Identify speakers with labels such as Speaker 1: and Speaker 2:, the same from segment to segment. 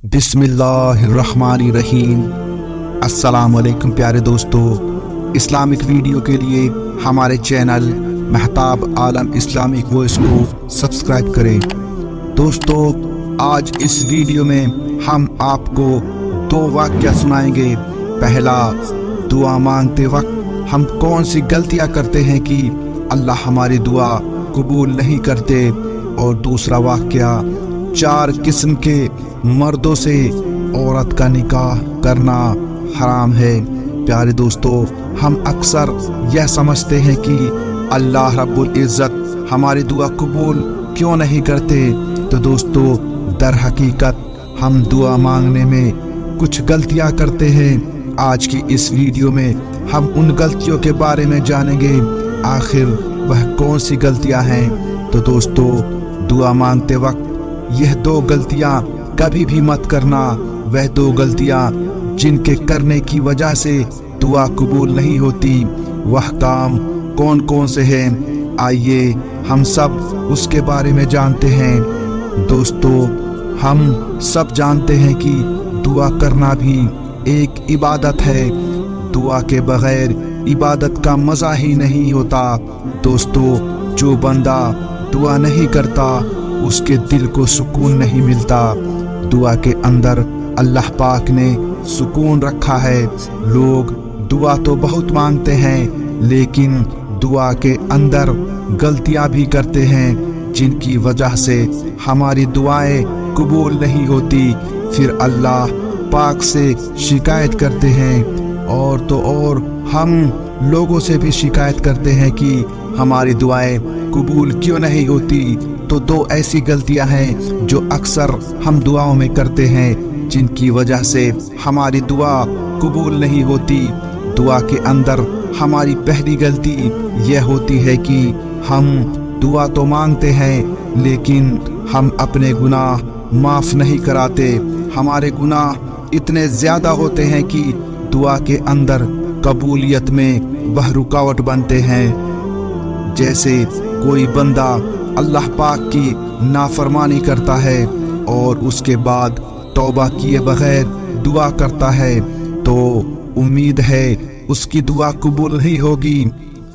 Speaker 1: बिस्मिल्लाहिर्रहमानिर्रहीम। अस्सलाम वालेकुम प्यारे दोस्तों, इस्लामिक वीडियो के लिए हमारे चैनल महताब आलम इस्लामिक वॉइस को सब्सक्राइब करें। दोस्तों, आज इस वीडियो में हम आपको दो वाक़या सुनाएंगे। पहला, दुआ मांगते वक्त हम कौन सी गलतियां करते हैं कि अल्लाह हमारी दुआ कबूल नहीं करते, और दूसरा वाक़या, 4 किस्म के मर्दों से औरत का निकाह करना हराम है। प्यारे दोस्तों, हम अक्सर यह समझते हैं कि अल्लाह रब्बुल इज़्ज़त हमारी दुआ कबूल क्यों नहीं करते। तो दोस्तों, दर हकीकत हम दुआ मांगने में कुछ गलतियां करते हैं। आज की इस वीडियो में हम उन गलतियों के बारे में जानेंगे, आखिर वह कौन सी गलतियां हैं। तो दोस्तों, दुआ मांगते वक्त यह 2 गलतियां कभी भी मत करना। वह 2 गलतियां जिनके करने की वजह से दुआ कबूल नहीं होती, वह काम कौन कौन से हैं, आइए हम सब उसके बारे में जानते हैं। दोस्तों, हम सब जानते हैं कि दुआ करना भी एक इबादत है। दुआ के बगैर इबादत का मज़ा ही नहीं होता। दोस्तों, जो बंदा दुआ नहीं करता उसके दिल को सुकून नहीं मिलता। दुआ के अंदर अल्लाह पाक ने सुकून रखा है। लोग दुआ तो बहुत मांगते हैं, लेकिन दुआ के अंदर गलतियां भी करते हैं, जिनकी वजह से हमारी दुआएं कबूल नहीं होती। फिर अल्लाह पाक से शिकायत करते हैं, और तो और हम लोगों से भी शिकायत करते हैं कि हमारी दुआएं कबूल क्यों नहीं होती। तो 2 ऐसी गलतियां हैं जो अक्सर हम दुआओं में करते हैं, जिनकी वजह से हमारी दुआ कबूल नहीं होती। दुआ के अंदर हमारी पहली गलती यह होती है कि हम दुआ तो मांगते हैं, लेकिन हम अपने गुनाह माफ़ नहीं कराते। हमारे गुनाह इतने ज़्यादा होते हैं कि दुआ के अंदर कबूलियत में वह रुकावट बनते हैं। जैसे कोई बंदा अल्लाह पाक की नाफरमानी करता है और उसके बाद तौबा किए बगैर दुआ करता है, तो उम्मीद है उसकी दुआ कबूल नहीं होगी,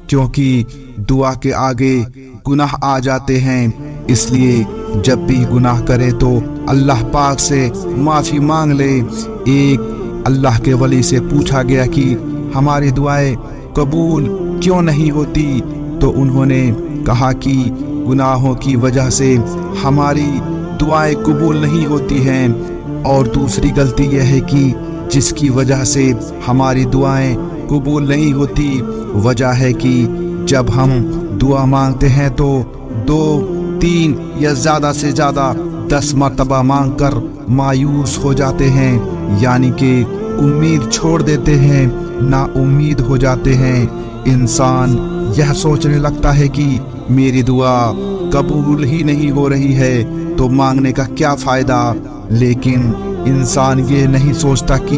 Speaker 1: क्योंकि दुआ के आगे गुनाह आ जाते हैं। इसलिए जब भी गुनाह करे तो अल्लाह पाक से माफ़ी मांग ले। एक अल्लाह के वली से पूछा गया कि हमारी दुआएं कबूल क्यों नहीं होती, तो उन्होंने कहा कि गुनाहों की वजह से हमारी दुआएं कबूल नहीं होती हैं। और दूसरी गलती यह है कि जिसकी वजह से हमारी दुआएं कबूल नहीं होती, वजह है कि जब हम दुआ मांगते हैं तो 2, 3 या ज़्यादा से ज़्यादा 10 मरतबा मांग कर मायूस हो जाते हैं, यानी कि उम्मीद छोड़ देते हैं, ना उम्मीद हो जाते हैं। इंसान यह सोचने लगता है कि मेरी दुआ कबूल ही नहीं हो रही है, तो मांगने का क्या फ़ायदा। लेकिन इंसान ये नहीं सोचता कि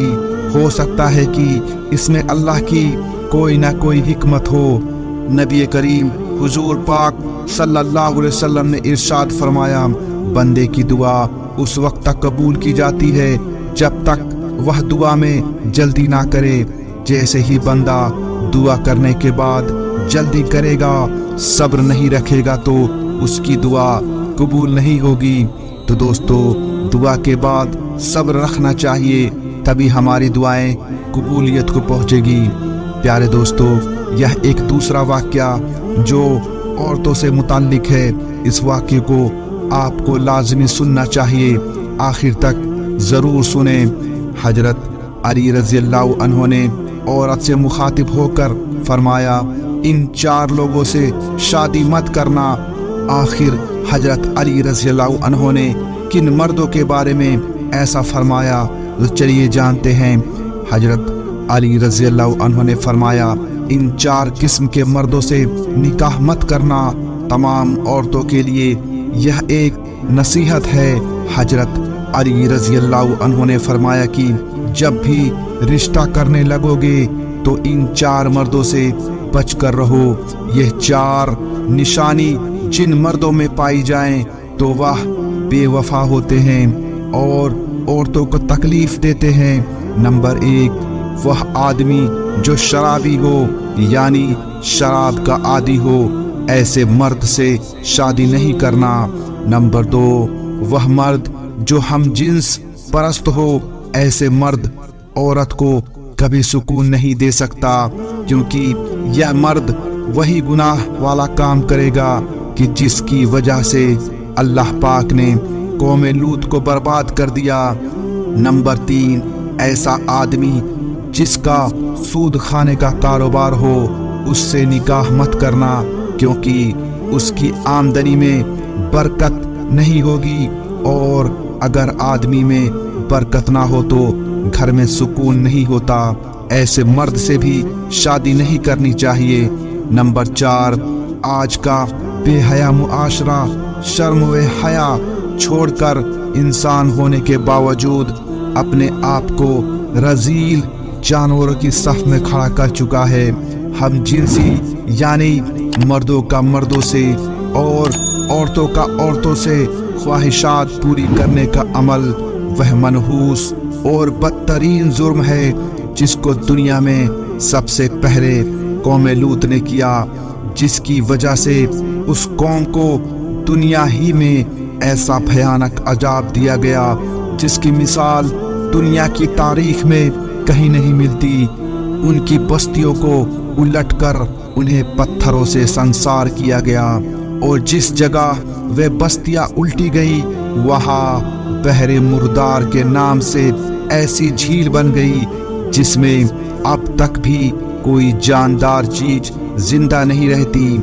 Speaker 1: हो सकता है कि इसमें अल्लाह की कोई ना कोई हिकमत हो। नबी करीम हुजूर पाक सल्लल्लाहु अलैहि वसल्लम ने इरशाद फरमाया, बंदे की दुआ उस वक्त तक कबूल की जाती है जब तक वह दुआ में जल्दी ना करे। जैसे ही बंदा दुआ करने के बाद जल्दी करेगा, सब्र नहीं रखेगा, तो उसकी दुआ कबूल नहीं होगी। तो दोस्तों, दुआ के बाद सब्र रखना चाहिए, तभी हमारी दुआएं कबूलियत को पहुंचेगी। प्यारे दोस्तों, यह एक दूसरा वाक़या जो औरतों से मुताल्लिक है। इस वाक़ये को आपको लाजमी सुनना चाहिए, आखिर तक ज़रूर सुने। हजरत अली रज़ियल्लाहु अन्हु ने औरत से मुखातिब होकर फरमाया, इन 4 लोगों से शादी मत करना। आखिर हजरत अली रज़ियल्लाहु अन्हु ने किन मर्दों के बारे में ऐसा फरमाया, तो चलिए जानते हैं। हजरत अली रज़ियल्लाहु अन्हु ने फरमाया, इन 4 किस्म के मर्दों से निकाह मत करना। तमाम औरतों के लिए यह एक नसीहत है। हजरत अली रज़ियल्लाहु अन्हु ने फरमाया कि जब भी रिश्ता करने लगोगे तो इन 4 मर्दों से बच कर रहो। यह 4 निशानी जिन मर्दों में पाई जाएं तो वह बेवफा होते हैं, और عورتوں کو تکلیف دیتے ہیں۔ نمبر 1، وہ آدمی جو شرابی ہو یعنی شراب کا عادی ہو، ایسے مرد سے شادی نہیں کرنا۔ نمبر 2، وہ مرد جو ہم جنس پرست ہو، ایسے مرد عورت کو کبھی سکون نہیں دے سکتا، کیونکہ یہ مرد وہی گناہ والا کام کرے گا کہ جس کی وجہ سے اللہ پاک نے قوم لوط کو برباد کر دیا۔ نمبر 3، ایسا آدمی جس کا سود کھانے کا کاروبار ہو، اس سے نکاح مت کرنا، کیونکہ اس کی آمدنی میں برکت نہیں ہوگی، اور اگر آدمی میں برکت نہ ہو تو گھر میں سکون نہیں ہوتا۔ ایسے مرد سے بھی شادی نہیں کرنی چاہیے۔ نمبر 4، آج کا بے حیا معاشرہ شرم و حیا چھوڑ کر انسان ہونے کے باوجود اپنے آپ کو رذیل جانوروں کی صف میں کھڑا کر چکا ہے۔ ہم جنسی یعنی مردوں کا مردوں سے اور عورتوں کا عورتوں سے خواہشات پوری کرنے کا عمل وہ منحوس اور بدترین جرم ہے جس کو دنیا میں سب سے پہلے قوم لوط نے کیا، جس کی وجہ سے اس قوم کو دنیا ہی میں ایسا بھیانک عذاب دیا گیا جس کی مثال دنیا کی تاریخ میں کہیں نہیں ملتی۔ ان کی بستیوں کو الٹ کر انہیں پتھروں سے سنسار کیا گیا، اور جس جگہ وہ بستیاں الٹی گئی وہاں بحر مردار کے نام سے ایسی جھیل بن گئی جس میں اب تک بھی کوئی جاندار چیز زندہ نہیں رہتی۔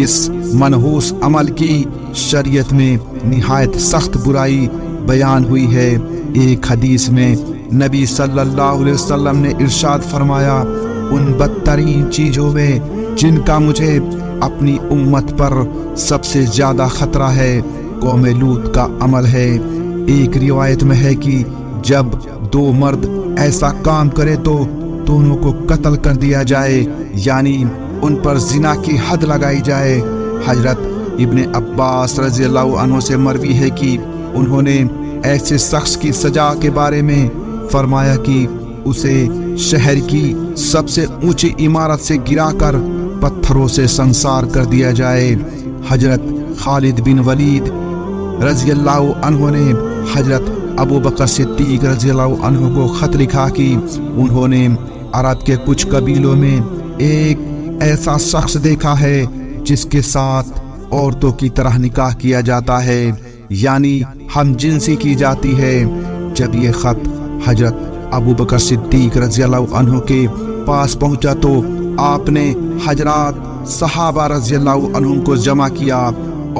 Speaker 1: اس منحوس عمل کی شریعت میں نہایت سخت برائی بیان ہوئی ہے۔ ایک حدیث میں نبی صلی اللہ علیہ وسلم نے ارشاد فرمایا، ان بدترین چیزوں میں جن کا مجھے اپنی امت پر سب سے زیادہ خطرہ ہے، قوم لوط کا عمل ہے۔ ایک روایت میں ہے کہ جب دو مرد ایسا کام کرے تو دونوں کو قتل کر دیا جائے، یعنی ان پر زنا کی حد لگائی جائے۔ حضرت ابن عباس رضی اللہ عنہ سے مروی ہے کہ انہوں نے ایسے شخص کی سزا کے بارے میں فرمایا کہ اسے شہر کی سب سے اونچی عمارت سے گرا کر پتھروں سے سنسار کر دیا جائے۔ حضرت خالد بن ولید رضی اللہ عنہ نے حضرت ابو بکر صدیق رضی اللہ عنہ کو خط لکھا کہ انہوں نے عرب کے کچھ قبیلوں میں ایک ایسا شخص دیکھا ہے جس کے ساتھ عورتوں کی طرح نکاح کیا جاتا ہے، یعنی ہم جنسی کی جاتی ہے۔ جب یہ خط حضرت ابو بکر صدیق رضی اللہ عنہ کے پاس پہنچا تو آپ نے حضرات صحابہ رضی اللہ عنہ کو جمع کیا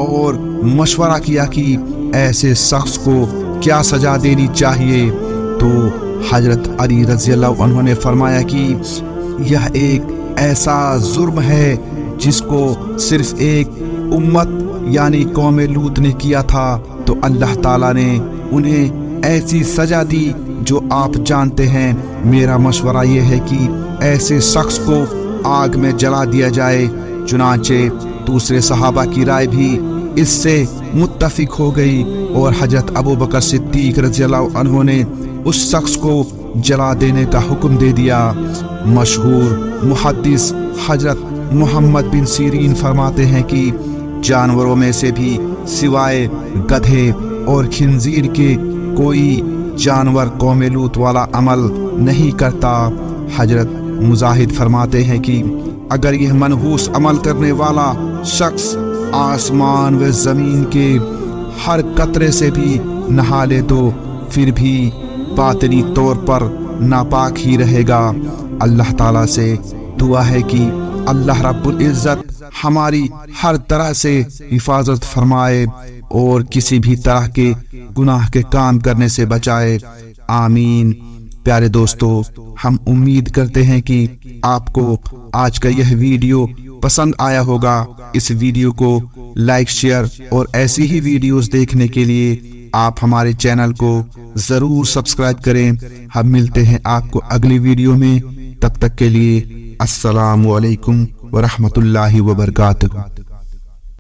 Speaker 1: اور مشورہ کیا کہ ایسے شخص کو کیا سزا دینی چاہیے۔ تو حضرت علی رضی اللہ عنہ نے فرمایا کہ یہ ایک ایسا جرم ہے جس کو صرف ایک امت یعنی قوم لوط نے کیا تھا، تو اللہ تعالیٰ نے انہیں ایسی سزا دی جو آپ جانتے ہیں۔ میرا مشورہ یہ ہے کہ ایسے شخص کو آگ میں جلا دیا جائے۔ چنانچہ دوسرے صحابہ کی رائے بھی اس سے متفق ہو گئی اور حضرت ابو بکر صدیق رضی اللہ عنہ نے اس شخص کو جلا دینے کا حکم دے دیا۔ مشہور محدث حضرت محمد بن سیرین فرماتے ہیں کہ جانوروں میں سے بھی سوائے گدھے اور خنزیر کے کوئی جانور قوم لوط والا عمل نہیں کرتا۔ حضرت مجاہد فرماتے ہیں کہ اگر یہ منحوس عمل کرنے والا شخص آسمان و زمین کے ہر قطرے سے بھی نہا لے تو پھر بھی باطنی طور پر ناپاک ہی رہے گا۔ اللہ تعالیٰ سے دعا ہے کہ اللہ رب العزت ہماری ہر طرح سے حفاظت فرمائے اور کسی بھی طرح کے گناہ کے کام کرنے سے بچائے، آمین۔ پیارے دوستو، ہم امید کرتے ہیں کہ آپ کو آج کا یہ ویڈیو پسند آیا ہوگا۔ اس ویڈیو کو لائک، شیئر اور ایسی ہی ویڈیوز دیکھنے کے لیے آپ ہمارے چینل کو ضرور سبسکرائب کریں۔ ہم ملتے ہیں آپ کو اگلی ویڈیو میں، تب تک کے لیے السلام علیکم ورحمۃ اللہ وبرکاتہ۔